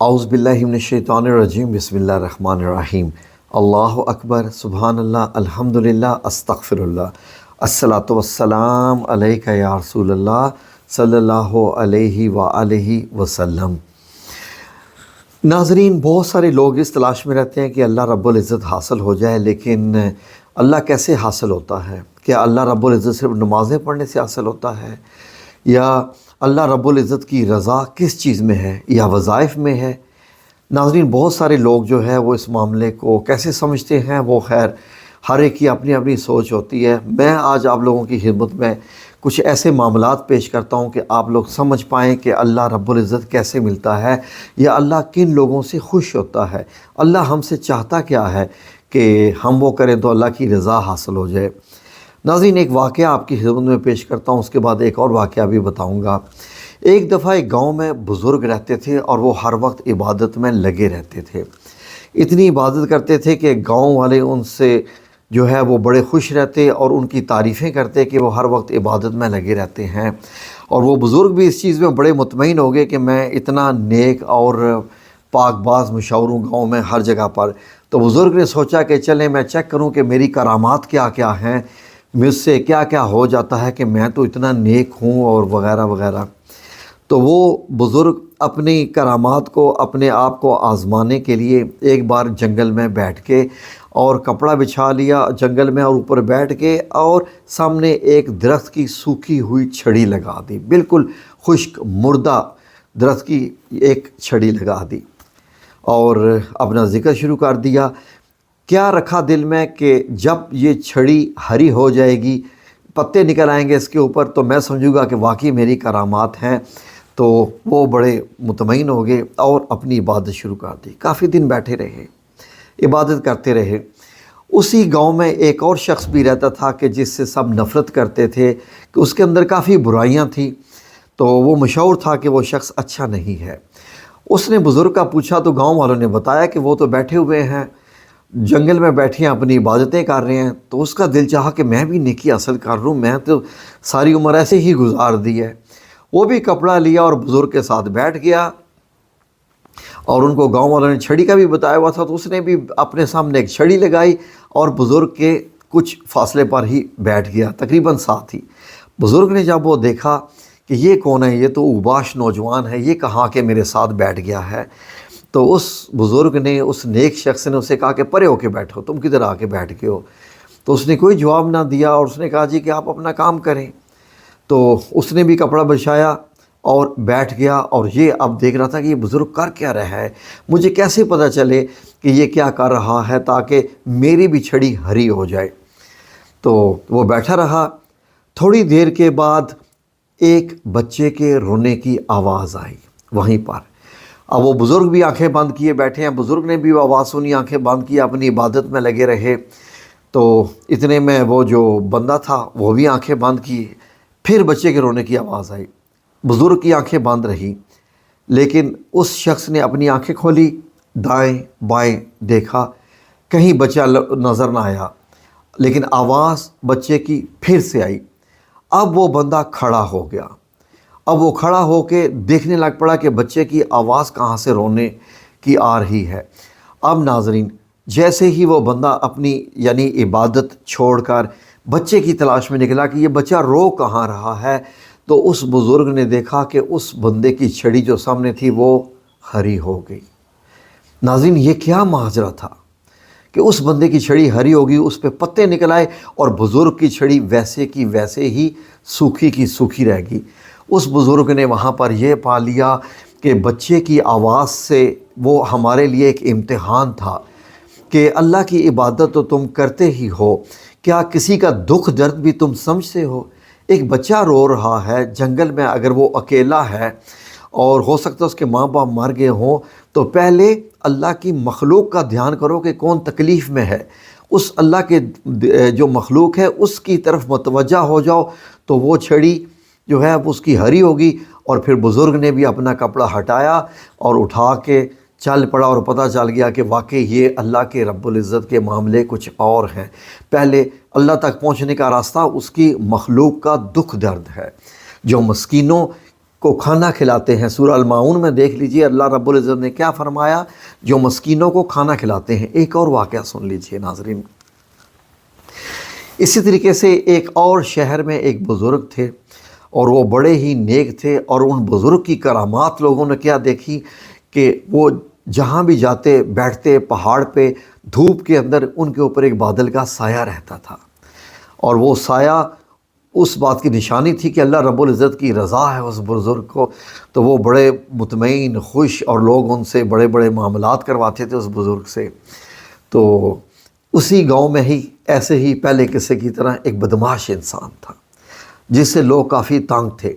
اعوذ باللہ من الشیطان الرجیم بسم اللہ الرحمن الرحیم اللہ اکبر سبحان اللہ الحمدللہ استغفر اللہ الصلاۃ والسلام علیک یا رسول اللہ صلی اللہ علیہ وآلہ وسلم۔ ناظرین، بہت سارے لوگ اس تلاش میں رہتے ہیں کہ اللہ رب العزت حاصل ہو جائے، لیکن اللہ کیسے حاصل ہوتا ہے؟ کیا اللہ رب العزت صرف نمازیں پڑھنے سے حاصل ہوتا ہے؟ یا اللہ رب العزت کی رضا کس چیز میں ہے؟ یا وظائف میں ہے؟ ناظرین، بہت سارے لوگ جو ہے وہ اس معاملے کو کیسے سمجھتے ہیں، وہ خیر ہر ایک کی اپنی اپنی سوچ ہوتی ہے۔ میں آج آپ لوگوں کی خدمت میں کچھ ایسے معاملات پیش کرتا ہوں کہ آپ لوگ سمجھ پائیں کہ اللہ رب العزت کیسے ملتا ہے، یا اللہ کن لوگوں سے خوش ہوتا ہے، اللہ ہم سے چاہتا کیا ہے کہ ہم وہ کریں تو اللہ کی رضا حاصل ہو جائے۔ ناظرین، ایک واقعہ آپ کی خدمت میں پیش کرتا ہوں، اس کے بعد ایک اور واقعہ بھی بتاؤں گا۔ ایک دفعہ ایک گاؤں میں بزرگ رہتے تھے اور وہ ہر وقت عبادت میں لگے رہتے تھے۔ اتنی عبادت کرتے تھے کہ گاؤں والے ان سے جو ہے وہ بڑے خوش رہتے اور ان کی تعریفیں کرتے کہ وہ ہر وقت عبادت میں لگے رہتے ہیں، اور وہ بزرگ بھی اس چیز میں بڑے مطمئن ہو گئے کہ میں اتنا نیک اور پاک باز مشہور ہوں گاؤں میں ہر جگہ پر۔ تو بزرگ نے سوچا کہ چلیں میں چیک کروں کہ میری کرامات کیا کیا ہیں، مجھ سے کیا کیا ہو جاتا ہے کہ میں تو اتنا نیک ہوں اور وغیرہ وغیرہ۔ تو وہ بزرگ اپنی کرامات کو اپنے آپ کو آزمانے کے لیے ایک بار جنگل میں بیٹھ کے اور کپڑا بچھا لیا جنگل میں، اور اوپر بیٹھ کے اور سامنے ایک درخت کی سوکھی ہوئی چھڑی لگا دی، بالکل خشک مردہ درخت کی ایک چھڑی لگا دی، اور اپنا ذکر شروع کر دیا۔ کیا رکھا دل میں کہ جب یہ چھڑی ہری ہو جائے گی، پتے نکل آئیں گے اس کے اوپر، تو میں سمجھوں گا کہ واقعی میری کرامات ہیں۔ تو وہ بڑے مطمئن ہو گئے اور اپنی عبادت شروع کر دی۔ کافی دن بیٹھے رہے، عبادت کرتے رہے۔ اسی گاؤں میں ایک اور شخص بھی رہتا تھا کہ جس سے سب نفرت کرتے تھے، کہ اس کے اندر کافی برائیاں تھیں، تو وہ مشہور تھا کہ وہ شخص اچھا نہیں ہے۔ اس نے بزرگ کا پوچھا تو گاؤں والوں نے بتایا کہ وہ تو بیٹھے ہوئے ہیں، جنگل میں بیٹھے ہیں، اپنی عبادتیں کر رہے ہیں۔ تو اس کا دل چاہا کہ میں بھی نیکی حاصل کر لوں، میں تو ساری عمر ایسے ہی گزار دی ہے۔ وہ بھی کپڑا لیا اور بزرگ کے ساتھ بیٹھ گیا، اور ان کو گاؤں والوں نے چھڑی کا بھی بتایا ہوا تھا، تو اس نے بھی اپنے سامنے ایک چھڑی لگائی اور بزرگ کے کچھ فاصلے پر ہی بیٹھ گیا، تقریباً ساتھ ہی۔ بزرگ نے جب وہ دیکھا کہ یہ کون ہے، یہ تو اوباش نوجوان ہے، یہ کہاں کہ میرے ساتھ بیٹھ گیا ہے، تو اس بزرگ نے، اس نیک شخص نے اسے کہا کہ پرے ہو کے بیٹھو، تم کدھر آ کے بیٹھ گئے ہو؟ تو اس نے کوئی جواب نہ دیا، اور اس نے کہا جی کہ آپ اپنا کام کریں۔ تو اس نے بھی کپڑا بچھایا اور بیٹھ گیا، اور یہ اب دیکھ رہا تھا کہ یہ بزرگ کر کیا رہا ہے، مجھے کیسے پتہ چلے کہ یہ کیا کر رہا ہے تاکہ میری بھی چھڑی ہری ہو جائے۔ تو وہ بیٹھا رہا۔ تھوڑی دیر کے بعد ایک بچے کے رونے کی آواز آئی وہیں پر۔ اب وہ بزرگ بھی آنکھیں بند کیے بیٹھے ہیں، بزرگ نے بھی آواز سنی، آنکھیں بند کی، اپنی عبادت میں لگے رہے۔ تو اتنے میں وہ جو بندہ تھا وہ بھی آنکھیں بند کی، پھر بچے کے رونے کی آواز آئی، بزرگ کی آنکھیں بند رہی، لیکن اس شخص نے اپنی آنکھیں کھولی، دائیں بائیں دیکھا، کہیں بچہ نظر نہ آیا، لیکن آواز بچے کی پھر سے آئی۔ اب وہ بندہ کھڑا ہو گیا، اب وہ کھڑا ہو کے دیکھنے لگ پڑا کہ بچے کی آواز کہاں سے رونے کی آ رہی ہے۔ اب ناظرین، جیسے ہی وہ بندہ اپنی یعنی عبادت چھوڑ کر بچے کی تلاش میں نکلا کہ یہ بچہ رو کہاں رہا ہے، تو اس بزرگ نے دیکھا کہ اس بندے کی چھڑی جو سامنے تھی وہ ہری ہو گئی۔ ناظرین، یہ کیا ماجرا تھا کہ اس بندے کی چھڑی ہری ہوگی، اس پہ پتے نکل آئے، اور بزرگ کی چھڑی ویسے کی ویسے ہی سوکھی کی سوکھی رہ گئی۔ اس بزرگ نے وہاں پر یہ پا لیا کہ بچے کی آواز سے وہ ہمارے لیے ایک امتحان تھا کہ اللہ کی عبادت تو تم کرتے ہی ہو، کیا کسی کا دکھ درد بھی تم سمجھتے ہو؟ ایک بچہ رو رہا ہے جنگل میں، اگر وہ اکیلا ہے اور ہو سکتا ہے اس کے ماں باپ مر گئے ہوں، تو پہلے اللہ کی مخلوق کا دھیان کرو کہ کون تکلیف میں ہے، اس اللہ کے جو مخلوق ہے اس کی طرف متوجہ ہو جاؤ، تو وہ چھڑی جو ہے اس کی ہری ہوگی۔ اور پھر بزرگ نے بھی اپنا کپڑا ہٹایا اور اٹھا کے چل پڑا، اور پتہ چل گیا کہ واقعی یہ اللہ کے رب العزت کے معاملے کچھ اور ہیں۔ پہلے اللہ تک پہنچنے کا راستہ اس کی مخلوق کا دکھ درد ہے، جو مسکینوں کو کھانا کھلاتے ہیں۔ سورہ الماعون میں دیکھ لیجئے اللہ رب العزت نے کیا فرمایا، جو مسکینوں کو کھانا کھلاتے ہیں۔ ایک اور واقعہ سن لیجئے ناظرین، اسی طریقے سے ایک اور شہر میں ایک بزرگ تھے اور وہ بڑے ہی نیک تھے، اور ان بزرگ کی کرامات لوگوں نے کیا دیکھی کہ وہ جہاں بھی جاتے بیٹھتے پہاڑ پہ دھوپ کے اندر ان کے اوپر ایک بادل کا سایہ رہتا تھا، اور وہ سایہ اس بات کی نشانی تھی کہ اللہ رب العزت کی رضا ہے اس بزرگ کو۔ تو وہ بڑے مطمئن خوش، اور لوگ ان سے بڑے بڑے معاملات کرواتے تھے اس بزرگ سے۔ تو اسی گاؤں میں ہی ایسے ہی پہلے قصے کی طرح ایک بدمعاش انسان تھا جس سے لوگ کافی تنگ تھے۔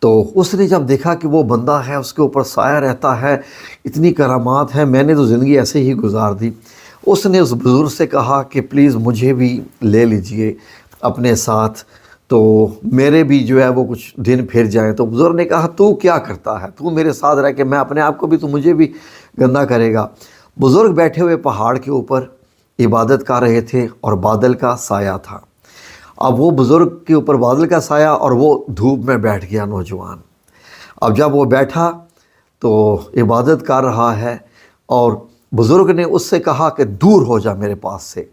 تو اس نے جب دیکھا کہ وہ بندہ ہے، اس کے اوپر سایہ رہتا ہے، اتنی کرامات ہیں، میں نے تو زندگی ایسے ہی گزار دی، اس نے اس بزرگ سے کہا کہ پلیز مجھے بھی لے لیجئے اپنے ساتھ، تو میرے بھی جو ہے وہ کچھ دن پھر جائیں۔ تو بزرگ نے کہا تو کیا کرتا ہے، تو میرے ساتھ رہ کے میں اپنے آپ کو بھی تو مجھے بھی گندا کرے گا۔ بزرگ بیٹھے ہوئے پہاڑ کے اوپر عبادت کر رہے تھے اور بادل کا سایہ تھا۔ اب وہ بزرگ کے اوپر بادل کا سایہ اور وہ دھوپ میں بیٹھ گیا نوجوان۔ اب جب وہ بیٹھا تو عبادت کر رہا ہے، اور بزرگ نے اس سے کہا کہ دور ہو جا میرے پاس سے،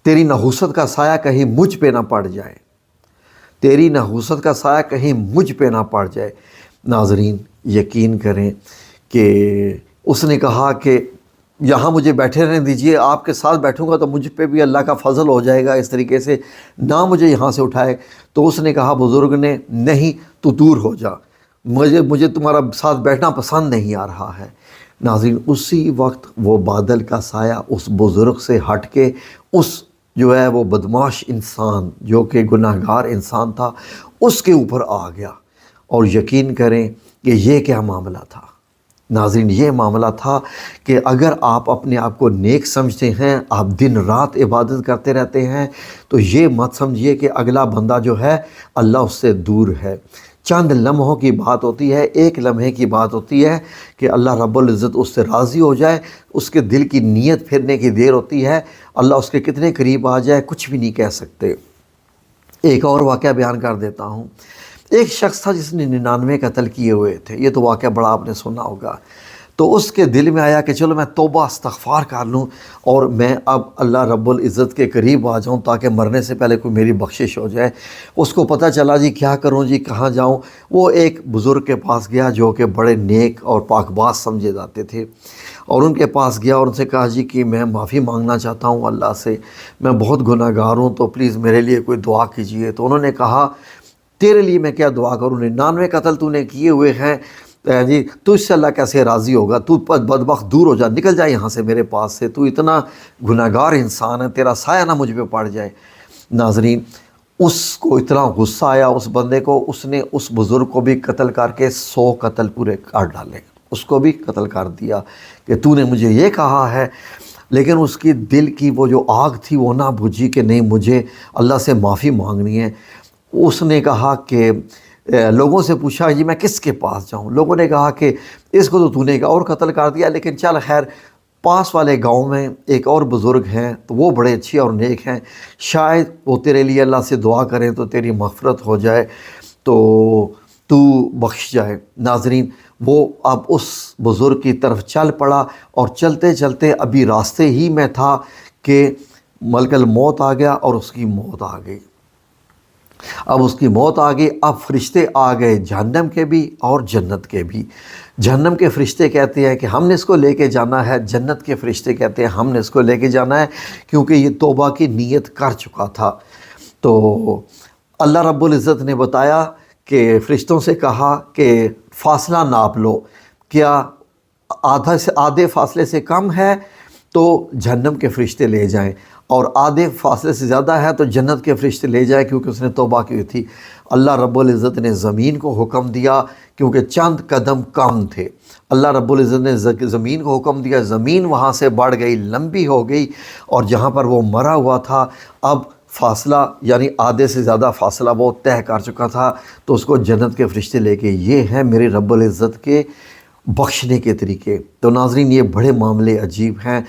تیری نحوست کا سایہ کہیں مجھ پہ نہ پڑ جائے، تیری نحوست کا سایہ کہیں مجھ پہ نہ پڑ جائے۔ ناظرین یقین کریں کہ اس نے کہا کہ یہاں مجھے بیٹھے رہنے دیجئے، آپ کے ساتھ بیٹھوں گا تو مجھ پہ بھی اللہ کا فضل ہو جائے گا، اس طریقے سے نہ مجھے یہاں سے اٹھائے۔ تو اس نے کہا بزرگ نے، نہیں تو دور ہو جا، مجھے تمہارا ساتھ بیٹھنا پسند نہیں آ رہا ہے۔ ناظرین اسی وقت وہ بادل کا سایہ اس بزرگ سے ہٹ کے اس جو ہے وہ بدمعاش انسان جو کہ گناہ گار انسان تھا اس کے اوپر آ گیا۔ اور یقین کریں کہ یہ کیا معاملہ تھا ناظرین، یہ معاملہ تھا کہ اگر آپ اپنے آپ کو نیک سمجھتے ہیں، آپ دن رات عبادت کرتے رہتے ہیں، تو یہ مت سمجھیے کہ اگلا بندہ جو ہے اللہ اس سے دور ہے۔ چند لمحوں کی بات ہوتی ہے، ایک لمحے کی بات ہوتی ہے کہ اللہ رب العزت اس سے راضی ہو جائے، اس کے دل کی نیت پھرنے کی دیر ہوتی ہے، اللہ اس کے کتنے قریب آ جائے کچھ بھی نہیں کہہ سکتے۔ ایک اور واقعہ بیان کر دیتا ہوں۔ ایک شخص تھا جس نے 99 قتل کیے ہوئے تھے، یہ تو واقعہ بڑا آپ نے سنا ہوگا۔ تو اس کے دل میں آیا کہ چلو میں توبہ استغفار کر لوں اور میں اب اللہ رب العزت کے قریب آ جاؤں تاکہ مرنے سے پہلے کوئی میری بخشش ہو جائے۔ اس کو پتہ چلا جی کیا کروں جی، کہاں جاؤں۔ وہ ایک بزرگ کے پاس گیا جو کہ بڑے نیک اور پاک باز سمجھے جاتے تھے، اور ان کے پاس گیا اور ان سے کہا جی کہ میں معافی مانگنا چاہتا ہوں اللہ سے، میں بہت گناہ گار ہوں، تو پلیز میرے لیے کوئی دعا کیجئے۔ تو انہوں نے کہا تیرے لیے میں کیا دعا کروں، 99 قتل تو نے کیے ہوئے ہیں جی، تو اس سے اللہ کیسے راضی ہوگا، تو بدبخت دور ہو جا، نکل جا یہاں سے میرے پاس سے، تو اتنا گناہ گار انسان ہے، تیرا سایہ نہ مجھ پہ پڑ جائے۔ ناظرین اس کو اتنا غصہ آیا اس بندے کو، اس نے اس بزرگ کو بھی قتل کر کے 100 قتل پورے کر ڈالے، اس کو بھی قتل کر دیا کہ تو نے مجھے یہ کہا ہے۔ لیکن اس کی دل کی وہ جو آگ تھی وہ نہ بجھی کہ نہیں مجھے اللہ سے معافی مانگنی ہے۔ اس نے کہا کہ لوگوں سے پوچھا جی میں کس کے پاس جاؤں، لوگوں نے کہا کہ اس کو تو نے اور قتل کر دیا، لیکن چل خیر پاس والے گاؤں میں ایک اور بزرگ ہیں تو وہ بڑے اچھے اور نیک ہیں، شاید وہ تیرے لیے اللہ سے دعا کریں تو تیری مغفرت ہو جائے تو تو بخش جائے۔ ناظرین وہ اب اس بزرگ کی طرف چل پڑا، اور چلتے چلتے ابھی راستے ہی میں تھا کہ ملک الموت آ گیا اور اس کی موت آ گئی۔ اب اس کی موت آ گئی، اب فرشتے آ گئے جہنم کے بھی اور جنت کے بھی۔ جہنم کے فرشتے کہتے ہیں کہ ہم نے اس کو لے کے جانا ہے، جنت کے فرشتے کہتے ہیں ہم نے اس کو لے کے جانا ہے، کیونکہ یہ توبہ کی نیت کر چکا تھا۔ تو اللہ رب العزت نے بتایا کہ فرشتوں سے کہا کہ فاصلہ ناپ لو، کیا آدھے فاصلے سے کم ہے تو جہنم کے فرشتے لے جائیں، اور آدھے فاصلے سے زیادہ ہے تو جنت کے فرشتے لے جائے، کیونکہ اس نے توبہ کی تھی۔ اللہ رب العزت نے زمین کو حکم دیا، کیونکہ چند قدم کم تھے، اللہ رب العزت نے زمین کو حکم دیا، زمین وہاں سے بڑھ گئی، لمبی ہو گئی، اور جہاں پر وہ مرا ہوا تھا اب فاصلہ یعنی آدھے سے زیادہ فاصلہ وہ طے کر چکا تھا، تو اس کو جنت کے فرشتے لے کے۔ یہ ہیں میرے رب العزت کے بخشنے کے طریقے۔ تو ناظرین یہ بڑے معاملے عجیب ہیں۔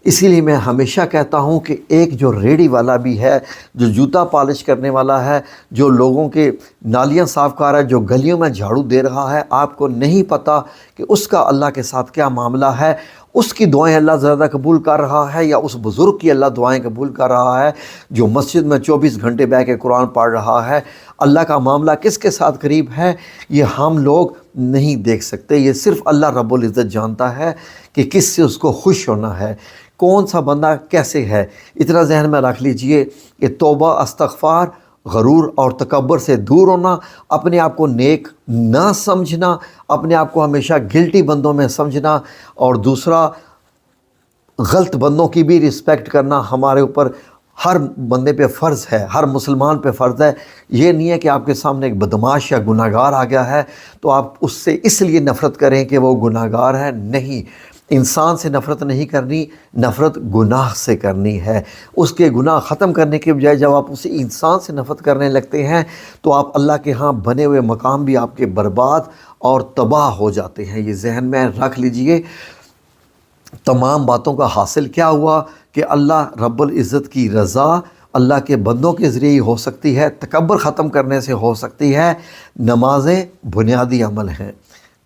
اسی لیے میں ہمیشہ کہتا ہوں کہ ایک جو ریڑھی والا بھی ہے، جو جوتا پالش کرنے والا ہے، جو لوگوں کے نالیاں صاف کر رہا ہے، جو گلیوں میں جھاڑو دے رہا ہے، آپ کو نہیں پتہ کہ اس کا اللہ کے ساتھ کیا معاملہ ہے، اس کی دعائیں اللہ زیادہ قبول کر رہا ہے یا اس بزرگ کی اللہ دعائیں قبول کر رہا ہے جو مسجد میں 24 گھنٹے بیٹھ کے قرآن پڑھ رہا ہے۔ اللہ کا معاملہ کس کے ساتھ قریب ہے یہ ہم لوگ نہیں دیکھ سکتے، یہ صرف اللہ رب العزت جانتا ہے کہ کس سے اس کو خوش ہونا ہے، کون سا بندہ کیسے ہے۔ اتنا ذہن میں رکھ لیجئے کہ توبہ، استغفار، غرور اور تکبر سے دور ہونا، اپنے آپ کو نیک نہ سمجھنا، اپنے آپ کو ہمیشہ گلٹی بندوں میں سمجھنا، اور دوسرا غلط بندوں کی بھی رسپیکٹ کرنا ہمارے اوپر ہر بندے پہ فرض ہے، ہر مسلمان پہ فرض ہے۔ یہ نہیں ہے کہ آپ کے سامنے ایک بدمعاش یا گناہ گار آ گیا ہے تو آپ اس سے اس لیے نفرت کریں کہ وہ گناہ گار ہے، نہیں، انسان سے نفرت نہیں کرنی، نفرت گناہ سے کرنی ہے۔ اس کے گناہ ختم کرنے کے بجائے جب آپ اسی انسان سے نفرت کرنے لگتے ہیں تو آپ اللہ کے ہاں بنے ہوئے مقام بھی آپ کے برباد اور تباہ ہو جاتے ہیں۔ یہ ذہن میں رکھ لیجئے۔ تمام باتوں کا حاصل کیا ہوا کہ اللہ رب العزت کی رضا اللہ کے بندوں کے ذریعے ہی ہو سکتی ہے، تکبر ختم کرنے سے ہو سکتی ہے۔ نمازیں بنیادی عمل ہیں،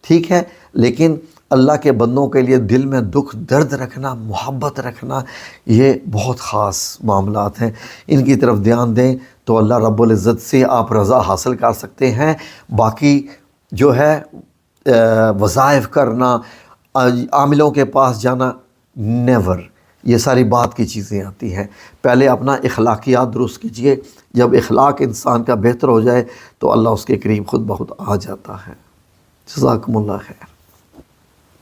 ٹھیک ہے، لیکن اللہ کے بندوں کے لیے دل میں دکھ درد رکھنا، محبت رکھنا، یہ بہت خاص معاملات ہیں، ان کی طرف دھیان دیں تو اللہ رب العزت سے آپ رضا حاصل کر سکتے ہیں۔ باقی جو ہے وظائف کرنا، عاملوں کے پاس جانا، نیور، یہ ساری بات کی چیزیں آتی ہیں۔ پہلے اپنا اخلاقیات درست کیجئے، جب اخلاق انسان کا بہتر ہو جائے تو اللہ اس کے قریب خود بخود آ جاتا ہے۔ جزاکم اللہ خیر۔